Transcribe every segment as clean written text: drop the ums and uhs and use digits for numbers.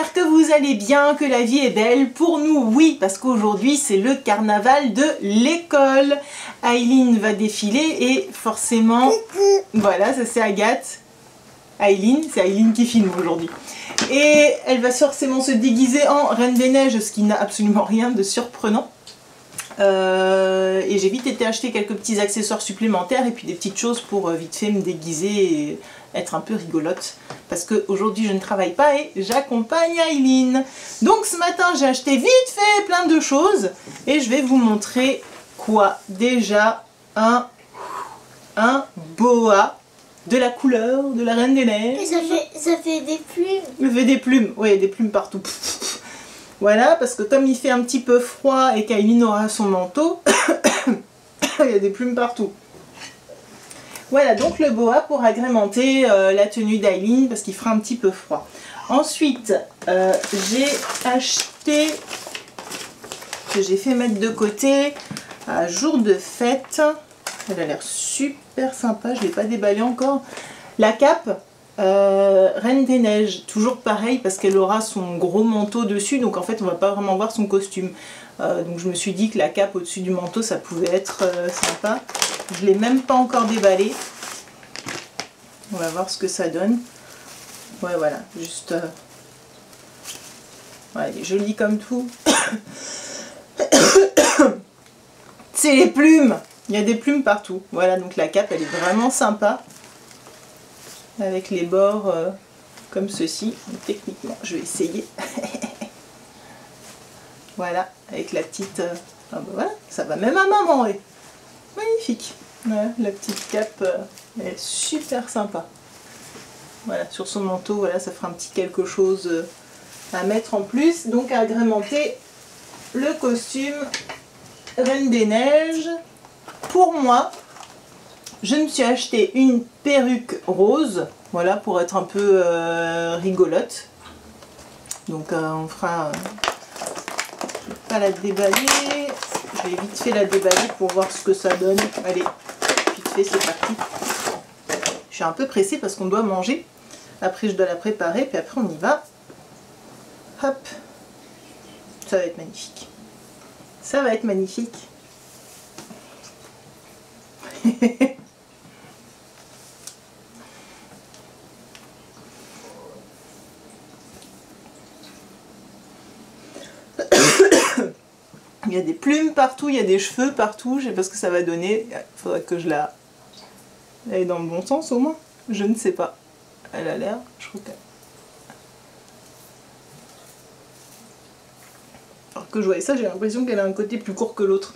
j'espère que vous allez bien, que la vie est belle. Pour nous, oui, parce qu'aujourd'hui c'est le carnaval de l'école. Aileen va défiler et forcément, voilà, ça c'est Agathe. Aileen, c'est Aileen qui filme aujourd'hui. Et elle va forcément se déguiser en Reine des Neiges, ce qui n'a absolument rien de surprenant. Et j'ai vite été acheter quelques petits accessoires supplémentaires et puis des petites choses pour vite fait me déguiser et être un peu rigolote. Parce qu'aujourd'hui je ne travaille pas et j'accompagne Aileen. Donc ce matin j'ai acheté vite fait plein de choses et je vais vous montrer quoi. Déjà un boa de la couleur de la Reine des Neiges. Et ça fait des plumes. Ça fait des plumes, oui, des plumes partout. Voilà, parce que comme il fait un petit peu froid et qu'Aileen aura son manteau, il y a des plumes partout. Voilà, donc le boa pour agrémenter la tenue d'Aileen parce qu'il fera un petit peu froid. Ensuite, j'ai acheté, que j'ai fait mettre de côté, à jour de fête. Elle a l'air super sympa, je ne l'ai pas déballée encore. La cape. Reine des Neiges, toujours pareil parce qu'elle aura son gros manteau dessus, donc en fait on va pas vraiment voir son costume. Donc je me suis dit que la cape au-dessus du manteau ça pouvait être sympa. Je l'ai même pas encore déballé. On va voir ce que ça donne. Ouais, voilà, juste ouais, elle est jolie comme tout. C'est les plumes, il y a des plumes partout. Voilà, donc la cape elle est vraiment sympa. Avec les bords comme ceci. Techniquement, je vais essayer. Voilà, avec la petite... ah ben voilà, ça va même à maman. Ouais. Magnifique. Voilà, la petite cape, elle est super sympa. Voilà, sur son manteau, voilà, ça fera un petit quelque chose à mettre en plus. Donc à agrémenter le costume Reine des Neiges. Pour moi, je me suis acheté une perruque rose, voilà, pour être un peu rigolote. Donc on fera... je vais pas la déballer, je vais vite fait la déballer pour voir ce que ça donne. Allez, vite fait, c'est parti. Je suis un peu pressée parce qu'on doit manger. Après je dois la préparer, puis après on y va. Hop, ça va être magnifique. Ça va être magnifique. Il y a des plumes partout, il y a des cheveux partout, je sais pas ce que ça va donner. Il faudrait que je la... Elle est dans le bon sens au moins. Je ne sais pas. Elle a l'air, je crois qu'elle... Alors que je voyais ça, j'ai l'impression qu'elle a un côté plus court que l'autre.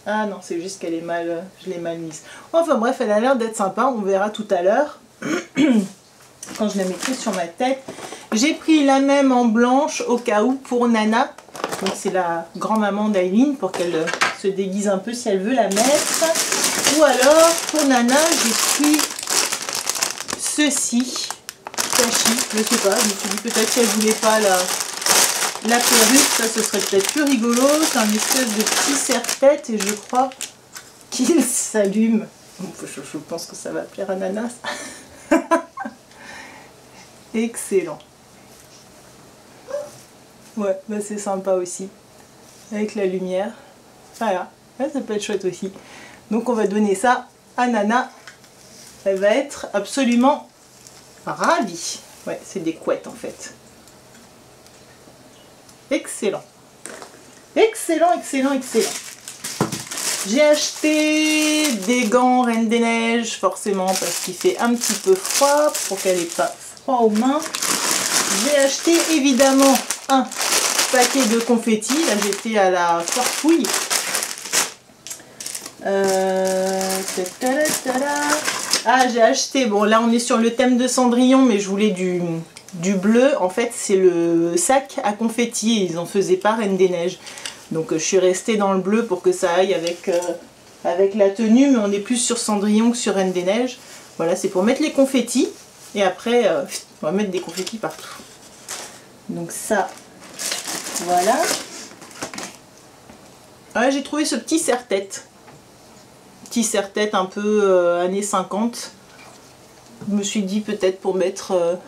Ah non, c'est juste qu'elle est mal... je l'ai mal mise. Enfin bref, elle a l'air d'être sympa, on verra tout à l'heure. Quand je la mettrai sur ma tête. J'ai pris la même en blanche au cas où pour Nana. Donc c'est la grand-maman d'Aileen pour qu'elle se déguise un peu si elle veut la mettre. Ou alors pour Nana, j'ai pris ceci. Tachi, je sais pas. Je me suis dit peut-être qu'elle voulait pas la perruque. Ça, ce serait peut-être plus rigolo. C'est un espèce de petit serre-tête et je crois qu'il s'allume. Je pense que ça va plaire à Nana. Excellent. Ouais, bah c'est sympa aussi. Avec la lumière. Voilà, ouais, ça peut être chouette aussi. Donc on va donner ça à Nana. Elle va être absolument ravie. Ouais, c'est des couettes en fait. Excellent. Excellent, excellent, excellent. J'ai acheté des gants Reine des Neiges, forcément parce qu'il fait un petit peu froid, pour qu'elle n'ait pas froid aux mains. J'ai acheté évidemment un paquet de confettis. Là j'étais à la farfouille. Ah, j'ai acheté, bon là on est sur le thème de Cendrillon, mais je voulais du bleu. En fait c'est le sac à confettis, ils en faisaient pas Reine des Neiges. Donc je suis restée dans le bleu pour que ça aille avec, avec la tenue, mais on est plus sur Cendrillon que sur Reine des Neiges. Voilà, c'est pour mettre les confettis. Et après, on va mettre des confettis partout. Donc ça, voilà. Ah, j'ai trouvé ce petit serre-tête. Petit serre-tête un peu années 50. Je me suis dit peut-être pour mettre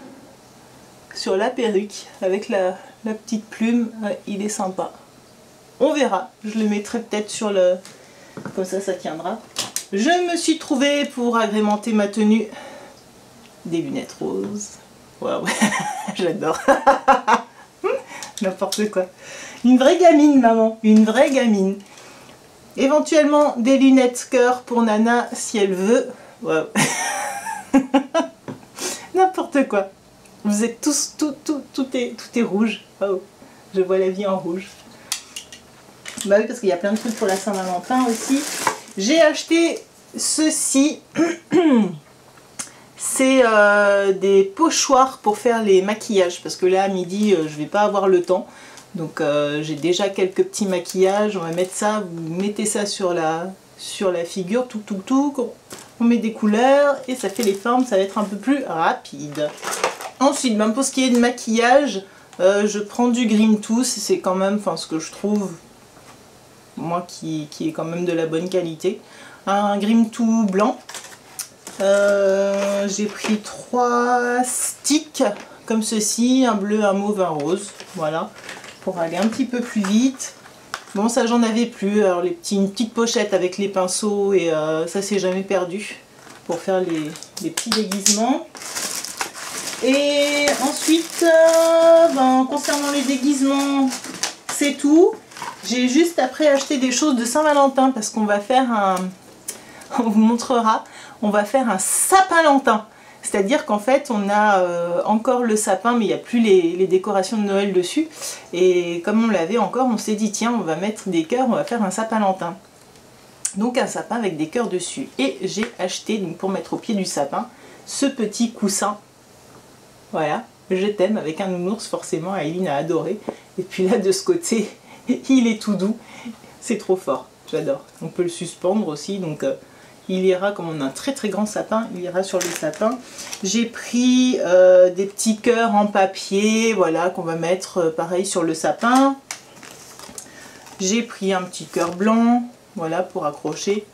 sur la perruque avec la petite plume. Ouais, il est sympa. On verra. Je le mettrai peut-être sur le... Comme ça tiendra. Je me suis trouvée pour agrémenter ma tenue des lunettes roses. Waouh, j'adore. N'importe quoi. Une vraie gamine, maman. Une vraie gamine. Éventuellement des lunettes cœur pour Nana si elle veut. Waouh. N'importe quoi. Vous êtes tous, tout est rouge. Waouh. Je vois la vie en rouge. Bah oui, parce qu'il y a plein de trucs pour la Saint-Valentin aussi. J'ai acheté ceci. C'est des pochoirs pour faire les maquillages. Parce que là, à midi, je vais pas avoir le temps. Donc j'ai déjà quelques petits maquillages. On va mettre ça. Vous mettez ça sur la figure. Tout. On met des couleurs et ça fait les formes. Ça va être un peu plus rapide. Ensuite, même pour ce qui est de maquillage, je prends du Green Tooth. C'est quand même, enfin, ce que je trouve... moi qui est quand même de la bonne qualité. Un Grim Tooth blanc. J'ai pris 3 sticks comme ceci, un bleu, un mauve, un rose. Voilà, pour aller un petit peu plus vite. Bon, ça j'en avais plus. Alors une petite pochette avec les pinceaux et ça c'est jamais perdu pour faire les petits déguisements. Et ensuite, concernant les déguisements, c'est tout. J'ai juste après acheté des choses de Saint-Valentin parce qu'on va faire un... On vous montrera. On va faire un sapin-lantin. C'est-à-dire qu'en fait, on a encore le sapin, mais il n'y a plus les décorations de Noël dessus. Et comme on l'avait encore, on s'est dit, tiens, on va mettre des cœurs, on va faire un sapin-lantin. Donc un sapin avec des cœurs dessus. Et j'ai acheté, donc, pour mettre au pied du sapin, ce petit coussin. Voilà, je t'aime, avec un nounours, forcément, Aileen a adoré. Et puis là, de ce côté... il est tout doux, c'est trop fort, j'adore. On peut le suspendre aussi, donc il ira, comme on a un très grand sapin, il ira sur le sapin. J'ai pris des petits cœurs en papier, voilà, qu'on va mettre pareil sur le sapin. J'ai pris un petit cœur blanc, voilà, pour accrocher.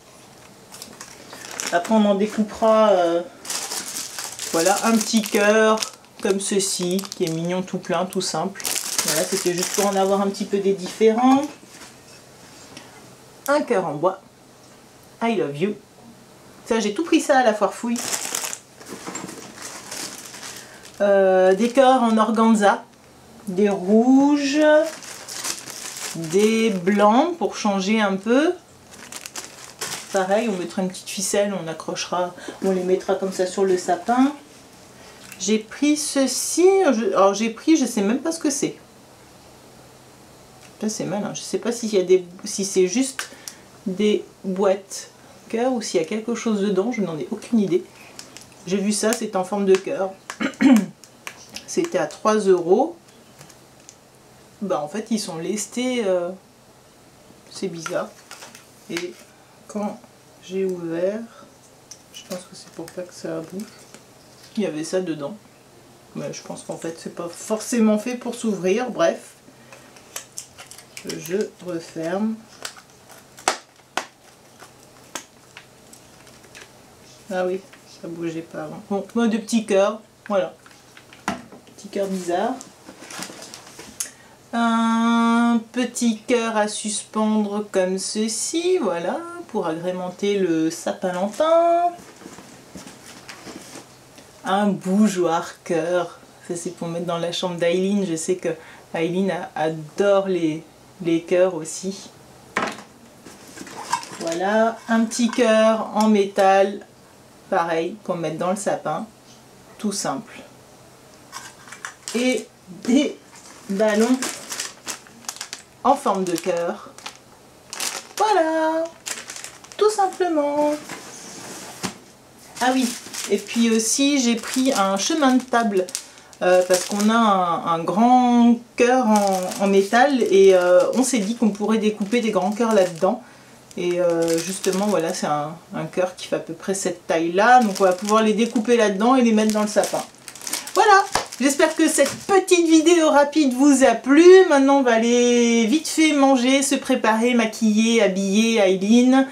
Après on en découpera, voilà, un petit cœur comme ceci, qui est mignon tout plein, tout simple. Voilà, c'était juste pour en avoir un petit peu des différents. Un cœur en bois. I love you. Ça, j'ai tout pris ça à la foire fouille. Des cœurs en organza. Des rouges. Des blancs pour changer un peu. Pareil, on mettra une petite ficelle, on accrochera, on les mettra comme ça sur le sapin. J'ai pris ceci. Alors j'ai pris, je sais même pas ce que c'est. C'est malin, je sais pas s'il y a si c'est juste des boîtes cœur ou s'il y a quelque chose dedans, je n'en ai aucune idée. J'ai vu ça, c'est en forme de cœur. C'était à 3 €. Bah en fait ils sont lestés, c'est bizarre. Et quand j'ai ouvert, je pense que c'est pour pas que ça bouge, il y avait ça dedans. Mais je pense qu'en fait c'est pas forcément fait pour s'ouvrir, bref. Je referme. Ah oui, ça bougeait pas avant. Bon, moi de petits cœurs, voilà. Petit cœur bizarre. Un petit cœur à suspendre comme ceci, voilà, pour agrémenter le sapin-lantin. Un bougeoir cœur. Ça c'est pour mettre dans la chambre d'Aileen. Je sais que Aileen adore les cœurs aussi. Voilà, un petit cœur en métal, pareil, pour mettre dans le sapin, tout simple. Et des ballons en forme de cœur. Voilà, tout simplement. Ah oui, et puis aussi j'ai pris un chemin de table. Parce qu'on a un grand cœur en métal et on s'est dit qu'on pourrait découper des grands cœurs là-dedans. Et justement, voilà, c'est un cœur qui fait à peu près cette taille-là. Donc on va pouvoir les découper là-dedans et les mettre dans le sapin. Voilà, j'espère que cette petite vidéo rapide vous a plu. Maintenant, on va aller vite fait manger, se préparer, maquiller, habiller Aileen.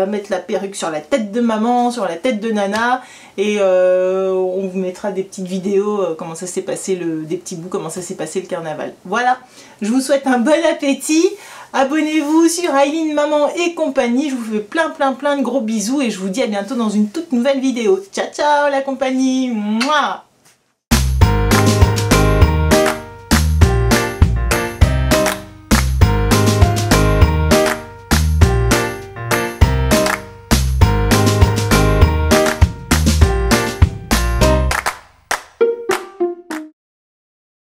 mettre la perruque sur la tête de maman, sur la tête de Nana, et on vous mettra des petites vidéos, comment ça s'est passé, des petits bouts, comment ça s'est passé le carnaval. Voilà, je vous souhaite un bon appétit. Abonnez-vous sur Aileen Maman et compagnie. Je vous fais plein de gros bisous et je vous dis à bientôt dans une toute nouvelle vidéo. Ciao ciao la compagnie. Mouah.